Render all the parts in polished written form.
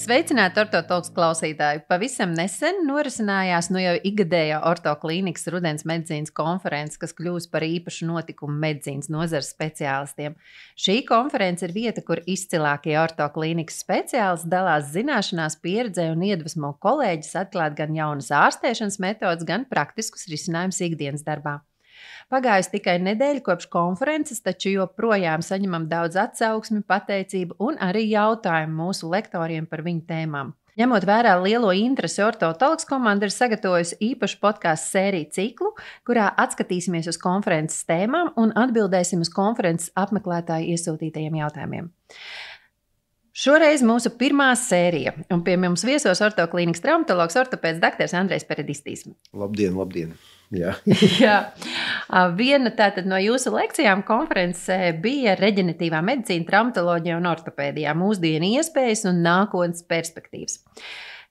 Sveicināti ortotologs klausītāji! Pavisam nesen norisinājās jau ikgadējā ortoklīnikas rudens medicīnas konference, kas kļūs par īpašu notikumu medicīnas nozares speciālistiem. Šī konference ir vieta, kur izcilākie ortoklīnikas speciālisti dalās zināšanās, pieredzē un iedvesmo kolēģis atklāt gan jaunas ārstēšanas metodes, gan praktiskus risinājumus ikdienas darbā. Pagājusi tikai nedēļa kopš konferences, taču joprojām saņemam daudz atsauksmi, pateicību un arī jautājumu mūsu lektoriem par viņu tēmām. Ņemot vērā lielo interesi, ortotologs komanda ir sagatavojusi īpašu podkāstu sēriju ciklu, kurā atskatīsimies uz konferences tēmām un atbildēsim uz konferences apmeklētāju iesūtītajiem jautājumiem. Šoreiz mūsu pirmā sērija, un pie mums viesos ortoklīnikas traumatologs ortopēds dr. Andrejs Peredistīs. Labdien, labdien! Jā. Jā. Viena tātad no jūsu lekcijām konferencē bija reģeneratīvā medicīna, traumatoloģija un ortopēdijā, mūsdienu iespējas un nākotnes perspektīvas.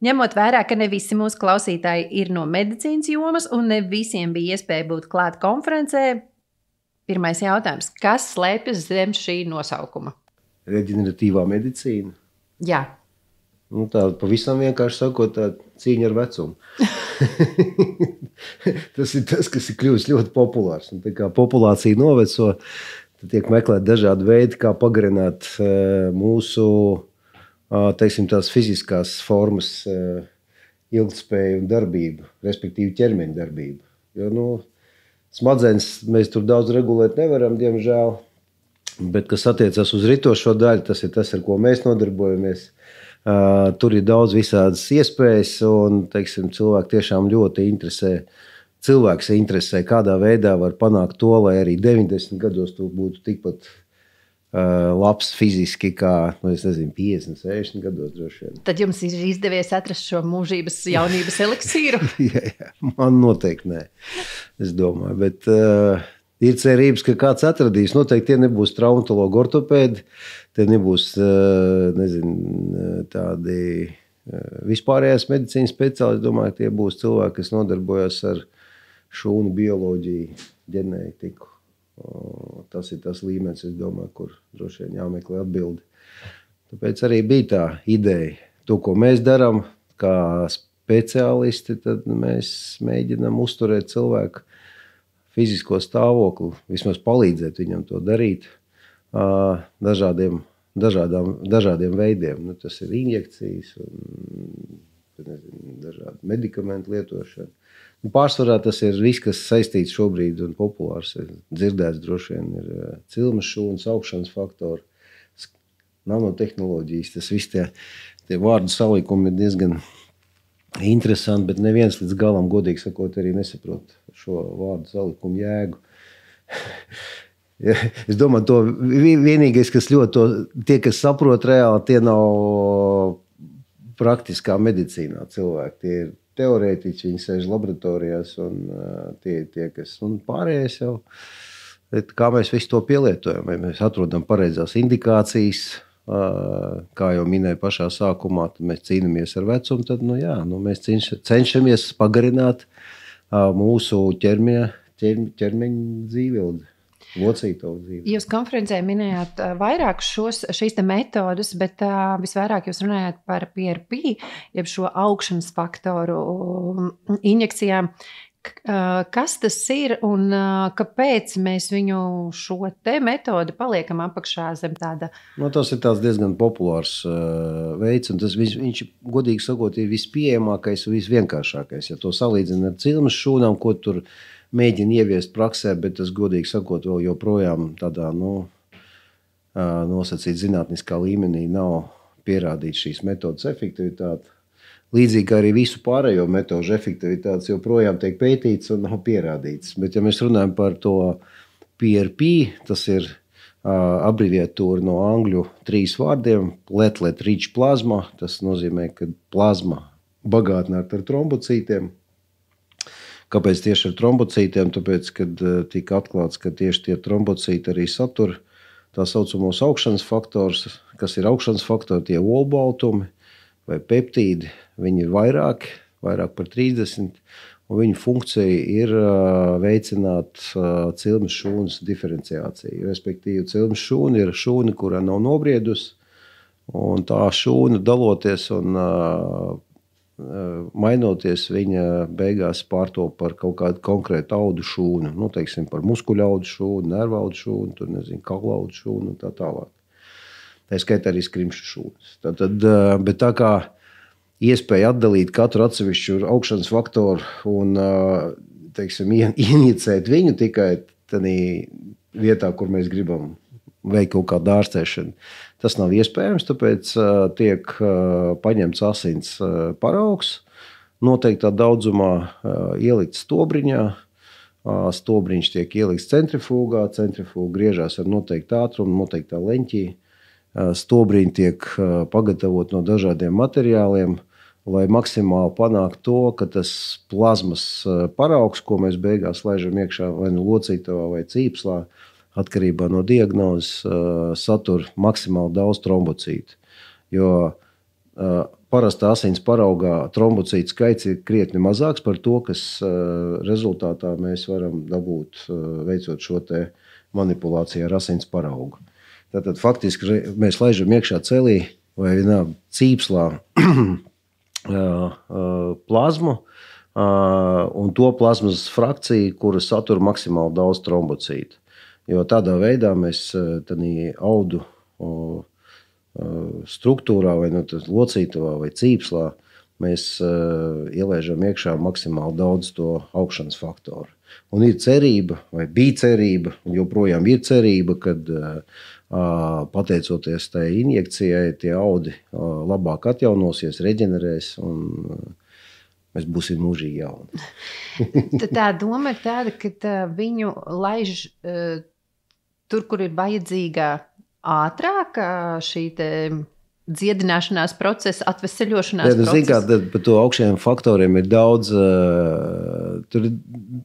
Ņemot vērā, ka ne visi mūsu klausītāji ir no medicīnas jomas un ne visiem bija iespēja būt klāt konferencē, pirmais jautājums: kas slēpjas zem šī nosaukuma? Reģeneratīvā medicīna? Jā. Tā pavisam vienkārši sakot, tā cīņa ar vecumu. Tas ir tas, kas ir kļuvis ļoti populārs. Un tā kā populācija noveco, tad tiek meklēt dažādi veidi, kā pagarināt mūsu, teiksim, tās fiziskās formas ilgtspēju un darbību, respektīvi ķermeņa darbību. Jo, smadzenes mēs tur daudz regulēt nevaram, diemžēl, bet kas attiecas uz ritošo daļu, tas ir tas, ar ko mēs nodarbojamies. Tur ir daudz visādas iespējas, un teiksim, cilvēki tiešām ļoti interesē, kādā veidā var panākt to, lai arī 90 gados tu būtu tikpat labs fiziski kā, 50, 60 gados droši vien. Tad jums ir izdevies atrast šo mūžības jaunības eliksīru? Jā, man noteikti nē, es domāju, bet ir cerības, ka kāds atradīs. Noteikti tie nebūs traumatologi, ortopēdi, tie nebūs tādi vispārējās medicīnas speciālisti. Domāju, tie būs cilvēki, kas nodarbojas ar šūnu bioloģiju, ģenētiku. Tas ir tas līmenis, es domāju, kur droši vien jāmeklē atbildi. Tāpēc arī bija tā ideja. To, ko mēs darām kā speciālisti, tad mēs mēģinām uzturēt cilvēku fizisko stāvokli, vismaz palīdzēt viņam to darīt dažādiem veidiem. Tas ir injekcijas un dažādi medikamentu lietošana. Pārsvarā tas ir viss, kas saistīts šobrīd un populārs. Dzirdēts droši vien ir cilmes šūnas, augšanas faktori, nanotehnoloģijas. Tas viss tie vārdu salikumi ir diezgan interesanti, bet neviens līdz galam, godīgi sakot, arī nesaprot šo vārdu salikumu jēgu. Es domāju, to vienīgais, kas tie, kas saprot reāli, tie nav praktiskā medicīnā cilvēki. Tie ir teorētiķi, viņi sēž laboratorijās un tie, kas un pārējais jau. Kā mēs visu to pielietojam, vai mēs atrodam pareizās indikācijas, kā jau minēju pašā sākumā, tad mēs cīnāmies ar vecumu, tad mēs cenšamies pagarināt mūsu ķermeņa dzīvildi, locīto dzīvi. Jūs konferencē minējāt vairāk šīs metodas, bet visvairāk jūs runājāt par PRP, jeb šo augšanas faktoru injekcijām. Kas tas ir un kāpēc mēs viņu šo te metodi paliekam apakšā zem tāda? Tas ir tāds diezgan populārs veids, un viņš, godīgi sakot, ir vispieejamākais un visvienkāršākais. Ja to salīdzina ar cilmes šūnām, ko tur mēģina ieviest praksē, bet tas, godīgi sakot, vēl joprojām tādā, nosacīt zinātniskā līmenī nav pierādīts šīs metodas efektivitāte. Līdzīgi kā arī visu pārējo metožu efektivitātes joprojām tiek pētīts un nav pierādīts. Bet ja mēs runājam par to PRP, tas ir abreviatūra no angļu 3 vārdiem – platelet rich plasma. Tas nozīmē, ka plazma bagātināta ar trombocītiem. Kāpēc tieši ar trombocītiem? Tāpēc, kad tika atklāts, ka tieši tie trombocīti arī satur tā saucamos augšanas faktors, kas ir augšanas faktori, tie olbaltumi vai peptīdi, viņi ir vairāk par 30, un viņu funkcija ir veicināt cilmes šūnas diferenciāciju. Respektīvi, cilmes šūna ir šūna, kurā nav nobriedusi, Un tā šūna daloties un mainoties, viņa beigās pārtop par kaut kādu konkrētu audu šūnu. Nu, teiksim, par muskuļu audu šūnu, nervu audu šūnu, tur nezinu, kaula audu šūnu un tā tālāk. Tā skaitā arī skrimšu šūnas. Bet tā kā iespēja atdalīt katru atsevišķu augšanas faktoru un, teiksim, inicēt viņu tikai tādā vietā, kur mēs gribam veikt kaut kādu ārstēšanu. Tas nav iespējams, tāpēc tiek paņemts asins paraugs, noteiktā daudzumā ielikts stobriņā. Stobriņš tiek ielikts centrifūgā, centrifūga griežās ar noteiktu ātrumu, noteiktā leņķī. Stobriņi tiek pagatavot no dažādiem materiāliem, lai maksimāli panāktu to, ka tas plazmas paraugs, ko mēs beigās laižam iekšā vai nu locītavā vai cīpslā, atkarībā no diagnozes, satur maksimāli daudz trombocītu. Jo parastā asins paraugā trombocītu skaits ir krietni mazāks par to, kas rezultātā mēs varam dabūt, veicot šo te manipulāciju ar asins paraugu. Tātad faktiski mēs laižam iekšā celī vai vienā cīpslā plazmu un to plazmas frakciju, kura satur maksimāli daudz trombocītu. Jo tādā veidā mēs audu struktūrā vai locītavā vai cīpslā mēs ielaižam iekšā maksimāli daudz to augšanas faktoru. Un ir cerība, vai bija cerība, un joprojām ir cerība, kad pateicoties tai injekcijai, tie audi labāk atjaunosies, reģenerēs un mēs būsim mūžīgi jauni. Tā doma ir tāda, ka viņu laiž tur, kur ir vajadzīga ātrāk šī dziedināšanās procesa, atveseļošanās procesa. Zin kā, par to augšējiem faktoriem ir daudz, tur ir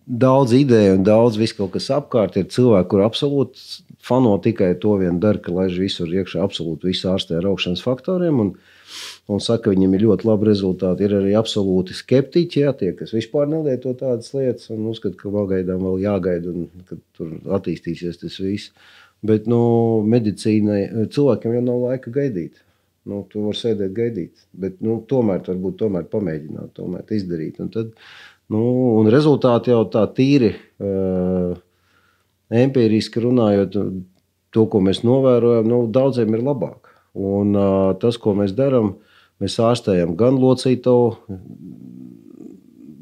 daudz ideju un daudz viss kaut kas apkārt. Ir cilvēki, kur absolūti fano tikai to vien dara, ka laiž visur iekšā absolūti visu ārstē ar augšanas faktoriem un saka, viņam ir ļoti labi rezultāti. Ir arī absolūti skeptiķi, tie, kas vispār nelieto tādas lietas un uzskata, ka pagaidām vēl jāgaida un kad tur attīstīsies tas viss. Bet medicīnai cilvēkiem jau nav laika gaidīt. Tu vari sēdēt gaidīt, bet tomēr pamēģināt, tomēr izdarīt. Un tad, un rezultāti jau tā tīri empiriski runājot, to, ko mēs novērojam, daudziem ir labāk. Un tas, ko mēs darām, mēs ārstējam gan locītavu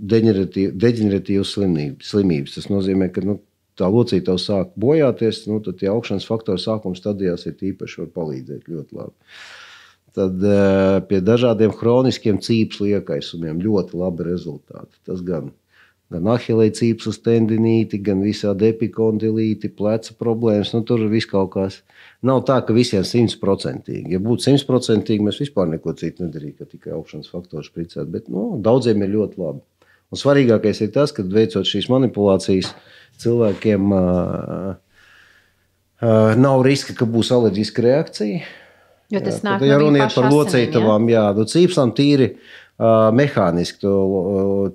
deģeneratīvas slimības. Tas nozīmē, ka tā locītava sāk bojāties, tad tie augšanas faktori sākuma stadijās ir īpaši var palīdzēt ļoti labi. Tad pie dažādiem hroniskiem cīpslu iekaisumiem ļoti labi rezultāti. Tas gan ahilei cīpslas tendinīti, gan visādi epikondilīti, pleca problēmas. Tur viss kaut kas. Nav tā, ka visiem 100%. Ja būtu 100%, mēs vispār neko citu nedarītu, ka tikai augšanas faktoru špricēt. Bet daudziem ir ļoti labi. Un svarīgākais ir tas, ka veicot šīs manipulācijas, cilvēkiem nav riska, ka būs alerģiska reakcija. Jo tas nāk ja runiet par locītavām, cīpslām tīri mehāniski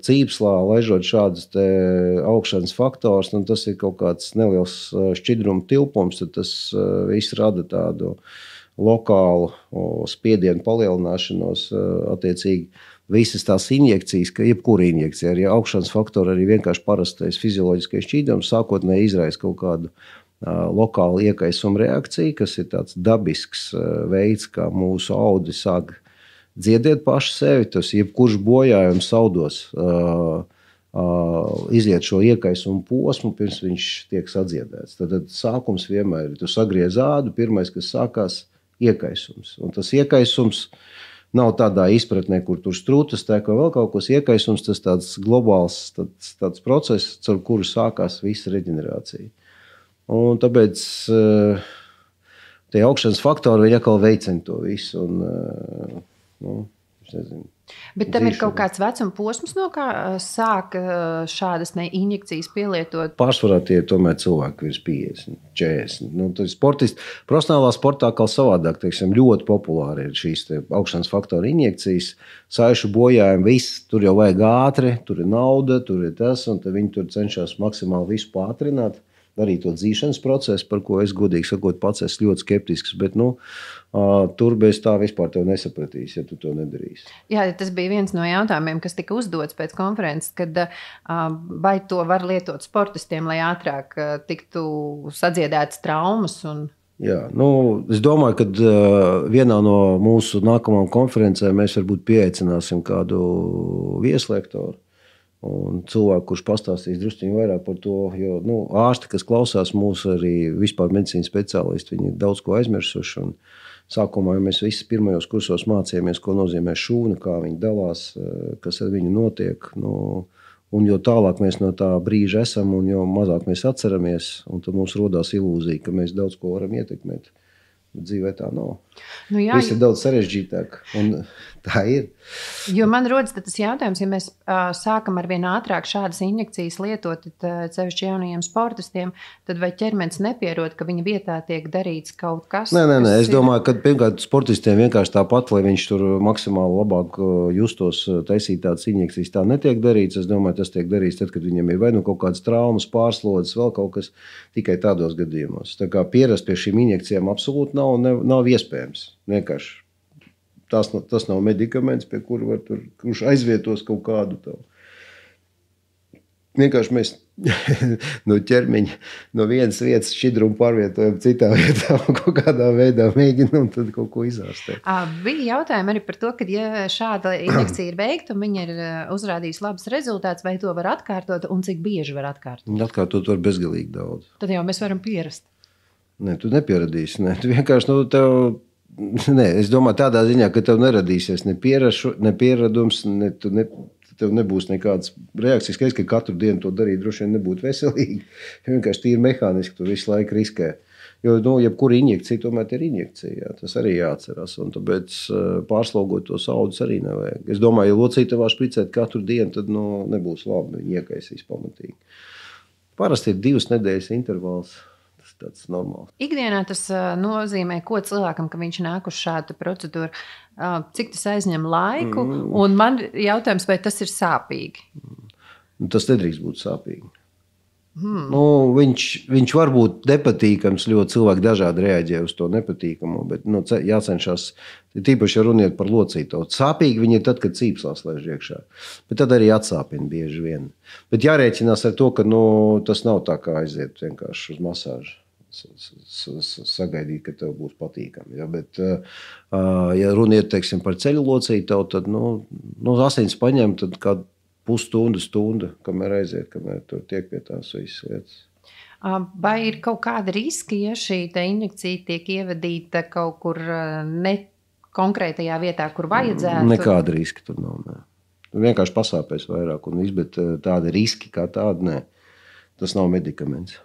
cīpslā laižot šādus augšanas faktors, tas ir kaut kāds neliels šķidruma tilpums, tad tas viss rada tādu lokālu spiedienu palielināšanos attiecīgi. Visas tās injekcijas, ka jebkura injekcija, arī augšanas faktori, arī vienkārši parastais fizioloģiskais šķīdums sākotnēji izraisa kaut kādu lokālu iekaisuma reakciju, kas ir tāds dabisks veids, kā mūsu audi sāk dziedēt paši sevi. Tas jebkurš bojājums audos iziet šo iekaisumu posmu, pirms viņš tiek sadziedēts. Tad sākums vienmēr ir. Tu sagriez ādu, pirmais, kas sākās, iekaisums. Un tas iekaisums nav tādā izpratnē, kur tur strūtas tek vai vēl kaut kas. Iekaisums tas tāds globāls tāds process, ar kuru sākās visa reģenerācija. Un tāpēc tie augšanas faktori viņi atkal veicina to visu. Bet tam ir kaut kāds vecuma posms, no kā sāk šādas injekcijas pielietot? Pārsvarā tie ir tomēr cilvēki virs 50, 40. Sportisti profesionālā sportā kā savādāk, teiksim, ļoti populāri ir šīs augšanas faktoru injekcijas, saišu bojājumi, viss, tur jau vajag ātri, tur ir nauda, tur ir tas, un viņi tur cenšas maksimāli visu pātrināt. arī to dzīšanas procesu, par ko es godīgi sakot pats esmu ļoti skeptisks, bet tur bez tā vispār tev nesapratīs, ja tu to nedarīsi. Jā, tas bija viens no jautājumiem, kas tika uzdots pēc konferences, kad vai to var lietot sportistiem, lai ātrāk tiktu sadziedētas traumas un... Jā, es domāju, ka vienā no mūsu nākamajām konferencēm mēs varbūt pieaicināsim kādu vieslektoru un cilvēku, kurš pastāstīs drusciņu vairāk par to, jo ārsti, kas klausās mūsu arī vispār medicīnas speciālisti, viņi ir daudz ko aizmirsuši. Un sākumā mēs visi pirmajos kursos mācījāmies, ko nozīmē šūna, kā viņi dalās, kas ar viņu notiek. Un jo tālāk mēs no tā brīža esam, un jo mazāk mēs atceramies, un tad mums rodās ilūzija, ka mēs daudz ko varam ietekmēt. Bet dzīvē tā nav. Jā, viss ir daudz sarežģītāk, un tā ir. Jo man rodas tas jautājums, ja mēs sākam ar vien ātrāk šādas injekcijas lietot, sevišķi jaunajiem sportistiem, tad vai ķermenis nepierod, ka viņa vietā tiek darīts kaut kas? Nē, es domāju, ka pirmkārt sportistiem vienkārši tāpat, lai viņš tur maksimāli labāk justos, taisīt tādas injekcijas, tā netiek darīts. Es domāju, tas tiek darīts tad, kad viņam ir vai kaut kādas traumas, pārslodzes, vēl kaut kas, tikai tādos gadījumos. Tā kā pierast pie šīm injekcijām absolūti nav iespējams. Vienkārši tas nav medikaments, pie kura kurš aizvietos kaut kādu tavu. Vienkārši mēs no ķermeņa, no vienas vietas šķidrumu pārvietojam citā vietā un kaut kādā veidā mēģinām tad kaut ko izārstēt. Bija jautājumi arī par to, ka ja šāda injekcija ir veikta un viņa ir uzrādījusi labus rezultātus, vai to var atkārtot un cik bieži var atkārtot? Atkārtot var bezgalīgi daudz. Tad jau mēs varam pierast. Nē, tu nepieradīsi. Ne. Tu vienkārši, es domāju tādā ziņā, ka tev neradīsies ne pieradums, tev nebūs nekādas reakcijas, ka katru dienu to darīt droši vien nebūtu veselīgi. Vienkārši tīri mehāniski tu visu laiku riskē. Jo, jebkura injekcija tomēr ir injekcija. Jā. Tas arī jāatcerās. Un tāpēc pārslogot tos audus arī nevajag. Es domāju, ja locītavā špricēt katru dienu, tad nebūs labi. Viņi iekaisīs pamatīgi. Parasti ir 2 nedēļas intervāls. Tas ir normāli. Ikdienā tas nozīmē, ko cilvēkam, ka viņš nāk uz šādu procedūru, cik tas aizņem laiku, un man jautājums, vai tas ir sāpīgi? Tas nedrīkst būt sāpīgi. Viņš var būt nepatīkams, ļoti cilvēki dažādi reaģē uz to nepatīkamo, bet jācenšas, tīpaši runiet par locīto. Sāpīgi viņi ir tad, kad cīpslās laiž iekšā, bet tad arī atsāpina bieži vien. Bet jārēķinās ar to, ka tas nav tā kā aiziet vienkārši uz masāžu. Sagaidīt, ka tev būs patīkami. Ja? Bet, ja runiet, teiksim, par ceļu locītavu, tad asins paņem tad kādu pusstunda, kamēr aiziet, kamēr tur tiek pie tās visas lietas. Vai ir kaut kāda riski, ja šī injekcija tiek ievadīta kaut kur ne konkrētajā vietā, kur vajadzētu? Nekāda riska tur nav. Ne. Vienkārši pasāpēs vairāk, bet tāda riski kā tāda, ne. Tas nav medikaments.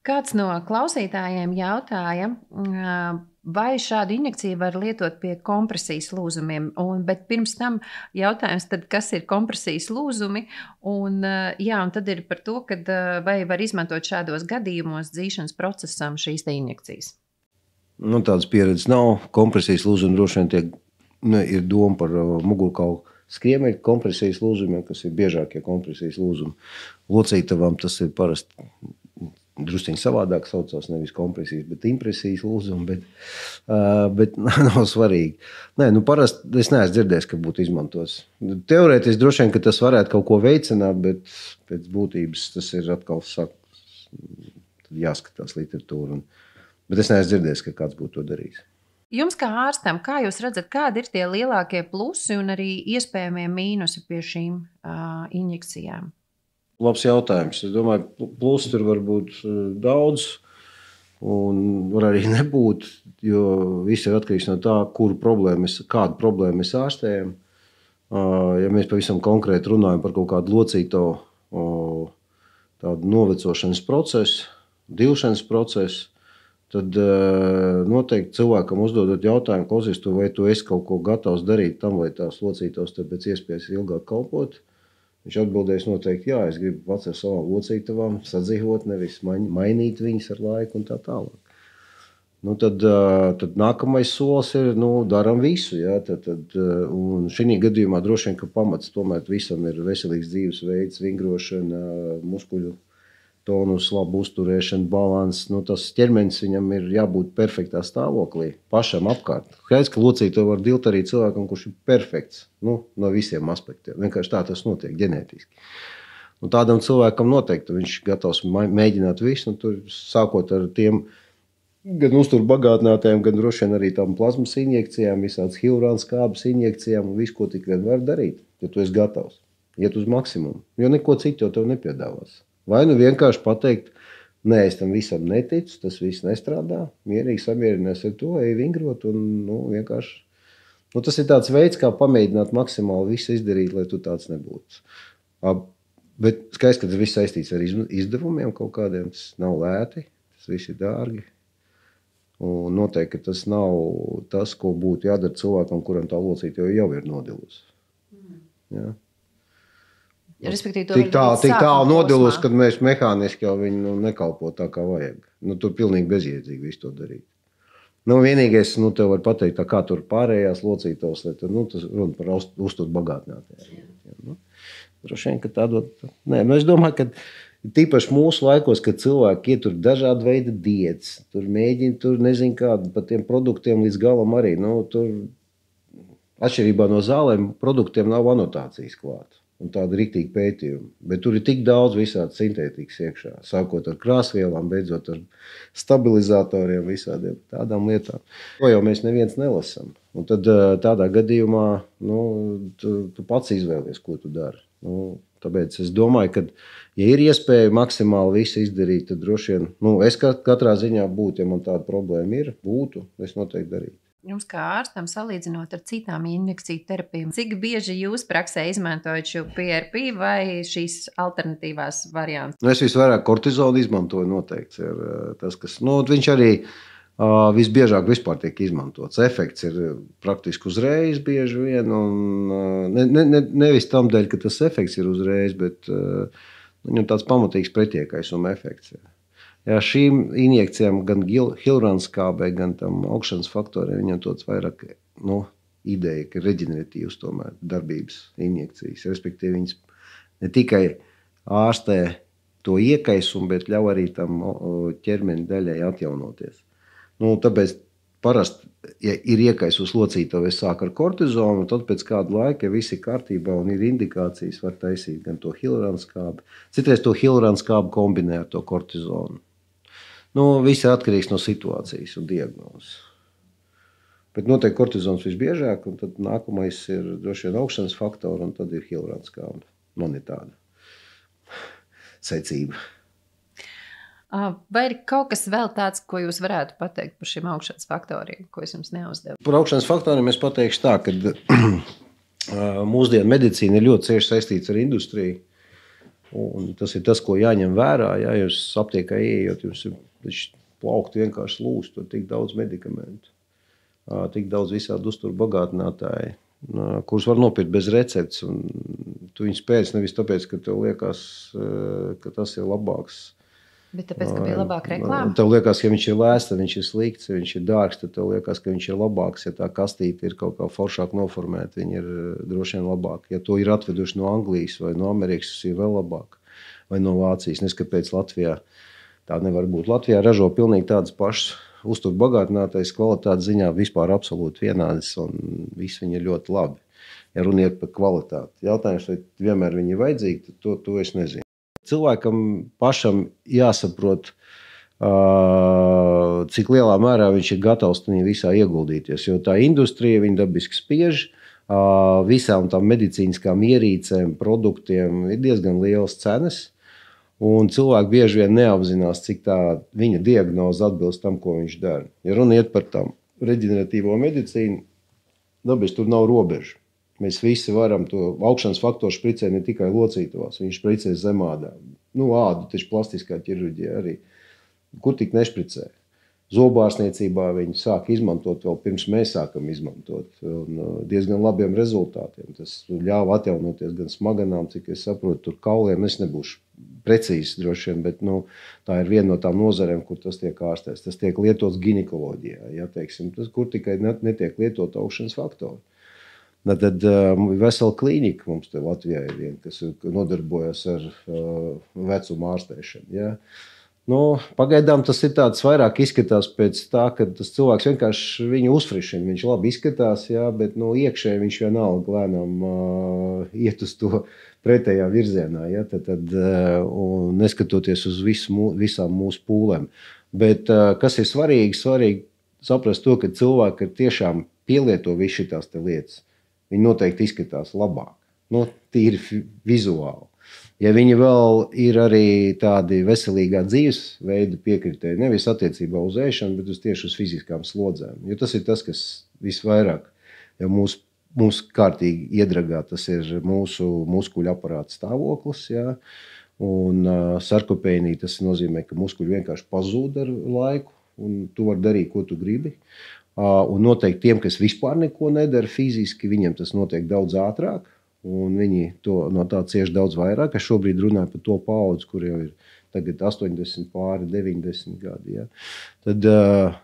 Kāds no klausītājiem jautāja, vai šādu injekciju var lietot pie kompresijas lūzumiem, bet pirms tam jautājums, tad, kas ir kompresijas lūzumi, un tad ir par to, kad, vai var izmantot šādos gadījumos dzīšanas procesam šīs te injekcijas. Tādas pieredzes nav. Kompresijas lūzumi droši vien ir doma par mugurkaulu skriemeļu kompresijas lūzumiem, kas ir biežākie kompresijas lūzumi. Locītavām tas ir parasti drusciņi savādāk saucās, nevis kompresijas, bet impresijas lūzumi, bet nav svarīgi. Parasti es neesmu dzirdējis, ka būtu izmantots. Teorētiski droši vien, ka tas varētu kaut ko veicināt, bet pēc būtības tas ir atkal jāskatās literatūra. Bet es neesmu dzirdējis, ka kāds būtu to darījis. Jums kā ārstam, kā jūs redzat, kādi ir tie lielākie plusi un arī iespējamie mīnusi pie šīm injekcijām? Labs jautājums. Es domāju, plusi tur var būt daudz, un var arī nebūt, jo viss ir atkarīgs no tā, kādu problēmu mēs ārstējam. Ja mēs pavisam konkrēti runājam par kaut kādu locīto tādu novecošanas procesu, dilšanas procesu, tad noteikti cilvēkam uzdodot jautājumu, klausies, vai tu esi kaut ko gatavs darīt tam, lai tās locītos pēc iespējas ilgāk kalpot. Viņš atbildēs noteikti, jā, es gribu pats ar savām locītavām sadzīvot, nevis mainīt viņas ar laiku un tā tālāk. Tad nākamais solis ir, daram visu. Ja? Un šī gadījumā droši vien, ka pamats tomēr visam ir veselīgs dzīvesveids, vingrošana, muskuļu tonus, labu uzturēšanu, balanss. Nu, tas ķermenis viņam ir jābūt perfektā stāvoklī pašam apkārt. Skaidrs, ka locīto var dilt arī cilvēkam, kurš ir perfekts, nu, no visiem aspektiem. Vienkārši tā tas notiek ģenētiski. Un tādam cilvēkam noteikti viņš ir gatavs mēģināt visu, un tur sākot ar tiem gan uzturbagātinātājiem, gan droši vien arī tām plazmas injekcijām, visādas hialurāna skābes injekcijām un visu, ko tik vien var darīt, ja tu esi gatavs. Iet uz maksimumu, jo neko citu jau tev nepiedāvās. Vai nu vienkārši pateikt, nē, es tam visam neticu, tas viss nestrādā, mierīgi samierinies ar to, ej vingrot un vienkārši. Tas ir tāds veids, kā pamēģināt maksimāli visu izdarīt, lai tu tāds nebūtu. Bet skaidrs, ka tas viss saistīts ar izdevumiem kaut kādiem, tas nav lēti, tas viss ir dārgi. Un noteikti, ka tas nav tas, ko būtu jādara cilvēkam, kuram tā locīta jau ir nodilusi. Ja? Respektīvi, tik tālu nodilus, kad mēs mehāniski jau viņu nekalpo tā, kā vajag. Tur pilnīgi bezjēdzīgi visu to darīt. Vienīgais, tev var pateikt, kā tur pārējās locītos, lai tur, tas runa par uzturbagātinātājiem. Droši vien, ka tādot... Nē, es domāju, ka tīpaši mūsu laikos, kad cilvēki ietur dažādu veidu dietas, tur mēģina, tur nezinu kādu, par tiem produktiem līdz galam arī. Tur atšķirībā no zālēm produktiem nav anotācijas klāt. Un tāda riktīgi pētījuma. Bet tur ir tik daudz visādi sintētikas iekšā. Sākot ar krāsvielām, beidzot ar stabilizatoriem, visādiem tādām lietām. To jau mēs neviens nelasam. Un tad tādā gadījumā tu pats izvēlies, ko tu dari. Tāpēc es domāju, ka, ja ir iespēja maksimāli visu izdarīt, tad droši vien, es katrā ziņā būtu, ja man tāda problēma ir, es noteikti darītu. Jums kā ārstam salīdzinot ar citām injekciju terapijām, cik bieži jūs praksē izmantojat šo PRP vai šīs alternatīvās variantus? Es visvairāk kortizolu izmantoju noteikti. Tas, kas, viņš arī visbiežāk vispār tiek izmantots. Efekts ir praktiski uzreiz bieži vien. Nevis tam dēļ, ka tas efekts ir uzreiz, bet viņam tāds pamatīgs pretiekaisuma efekts ir. Ja šīm injekcijām, gan hialurāna skābei, gan tam augšanas faktoriem, viņam tāds vairāk ideja, ka reģeneratīvas tomēr darbības injekcijas. Respektīvi, viņas ne tikai ārstē to iekaisumu, bet ļauj arī tam ķermeņa daļai atjaunoties. Tāpēc parasti, ja ir iekaisus locītava, es sāku ar kortizonu, un tad pēc kādu laiku, ja viss ir kārtībā un ir indikācijas, var taisīt gan to hialurāna skābi. Citreiz to hialurāna skābi kombinē ar to kortizonu. Viss ir atkarīgs no situācijas un diagnozes. Bet noteikti kortizons visbiežāk, un tad nākamais ir droši vien augšanas faktori, un tad ir hialurāna skābe. Man ir tāda secība. Vai ir kaut kas vēl tāds, ko jūs varētu pateikt par šiem augšanas faktoriem, ko es jums neuzdevu? Par augšanas faktoriem es pateikšu tā, ka mūsdienu medicīna ir ļoti cieši saistīts ar industriju. Un tas ir tas, ko jāņem vērā. Ja jūs aptiekā ieejot, jums ir plaukt vienkārši lūst, tur tik daudz medikamentu, tik daudz visādi uzturbagātinātāji, kurus var nopirkt bez receptes. Un tu viņus pēc nevis tāpēc, ka tev liekas, ka tas ir labāks. Bet tāpēc, ka bija labāka reklāma? Tev liekas, ka viņš ir lēsts, tad viņš ir slikts, ja viņš ir dārgs, tad tev liekas, ka viņš ir labāks. Ja tā kastīte ir kaut kā foršāk noformēta, viņi ir droši vien labāki. Ja to ir atveduši no Anglijas vai no Amerikas, tas ir vēl labāk. Vai no Vācijas. Neskapēc Latvijā tā nevar būt. Latvijā ražo pilnīgi tādas pašas uzturbagātinātais kvalitātes ziņā vispār absolūti vienādas, un visi viņi ir ļoti labi. Ja runiet par kvalitāti. Jautājums, vai vienmēr viņi ir vajadzīgi, to es nezinu. Cilvēkam pašam jāsaprot, cik lielā mērā viņš ir gatavs tajā visā ieguldīties. Jo tā industrija viņa dabiski spiež visām tām medicīniskām ierīcēm, produktiem ir diezgan lielas cenas. Un cilvēki bieži vien neapzinās, cik tā viņa diagnoze atbilst tam, ko viņš dara. Ja runa iet par tām reģeneratīvo medicīnu, dabiski tur nav robežu. Mēs visi varam to augšanas faktoru špricē ne tikai locītavās, viņš špricē zemādā. Ādu, taču plastiskā ķirurģija arī. Kur tik nešpricē? Zobārstniecībā viņi sāk izmantot vēl pirms mēs sākam izmantot. Un diezgan labiem rezultātiem. Tas ļāva atjaunoties gan smaganām, cik es saprotu, tur kauliem. Es nebūšu precīzi droši vien, bet tā ir viena no tām nozarēm, kur tas tiek ārstēts. Tas tiek lietots ginekoloģijā, ja, teiksim, tas, kur tikai netiek lietot augšanas faktori. Tad vesela klīnika mums te Latvijā ir viena, kas nodarbojas ar vecuma ārstēšanu. Ja? Pagaidām tas ir tāds vairāk izskatās pēc tā, ka tas cilvēks vienkārši viņu uzfrišina. Viņš labi izskatās, jā, bet iekšēji viņš vienalga lēnām iet uz to pretējā virzienā, ja? Tad, neskatoties uz visām mūsu pūlēm. Bet kas ir svarīgi saprast to, ka cilvēki tiešām pielieto visu šitās te lietas. Viņi noteikti izskatās labāk, tīri vizuāli. Ja viņi vēl ir arī tādi veselīgā dzīvesveida piekritēji, nevis attiecībā uz ēšanu, bet tieši uz fiziskām slodzēm. Jo tas ir tas, kas visvairāk mūs kārtīgi iedragā, tas ir mūsu muskuļu aparāta stāvoklis. Ja? Un sarkopēnija tas nozīmē, ka muskuļi vienkārši pazūd ar laiku, un tu vari darīt, ko tu gribi. Un noteikti tiem, kas vispār neko nedara fiziski, viņiem tas notiek daudz ātrāk. Un viņi no tā cieš daudz vairāk. Es šobrīd runāju par to paudzi, kur jau ir tagad 80 pāri 90 gadi. Ja? Tad,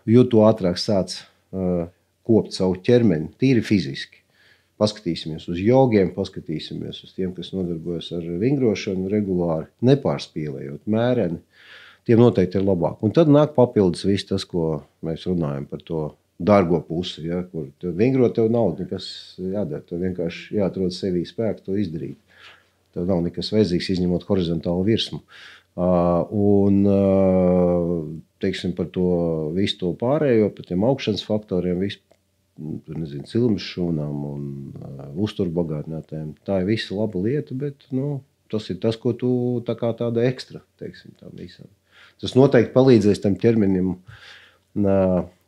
jo tu ātrāk sāc kopt savu ķermeni, tīri fiziski. Paskatīsimies uz jogiem, paskatīsimies uz tiem, kas nodarbojas ar vingrošanu regulāri, nepārspīlējot mēreni. Tiem noteikti ir labāk. Un tad nāk papildus viss tas, ko mēs runājam par to dārgo pusi, ja, kur vingrot tev nav nekas jādara. Tev vienkārši jāatrod sevī spēku to izdarīt. Tev nav nekas vajadzīgs izņemot horizontālu virsmu. Teiksim par to visu to pārējo, par tiem augšanas faktoriem, cilmes šūnām un uzturbagātinātājiem. Tā ir visa laba lieta, bet tas ir tas, ko tu tāda ekstra, teiksim, tam visam. Tas noteikti palīdzēs tam ķermenim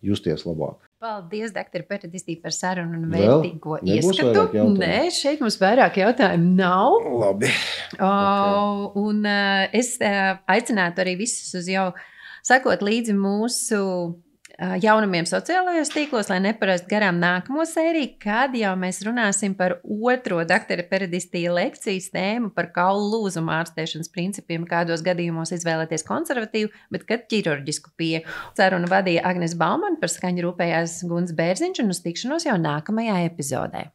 justies labāk. Paldies, doktor Peredistī, par sarunu un vērtīgo ieskatu. Nē, šeit mums vairāk jautājumu nav. Labi. Un es aicinātu arī visus uz jau sekot līdzi mūsu jaunumiem sociālajos tīklos, lai neparastu garām nākamo sēriju, kad jau mēs runāsim par otro doktora Peredistī lekcijas tēmu par kaulu lūzumu ārstēšanas principiem, kādos gadījumos izvēlēties konservatīvu, bet kad ķirurģisku pieeju. Sarunu vadīja Agnes Bauman, par skaņu rūpējās Gunts Bērziņš un uz tikšanos jau nākamajā epizodē.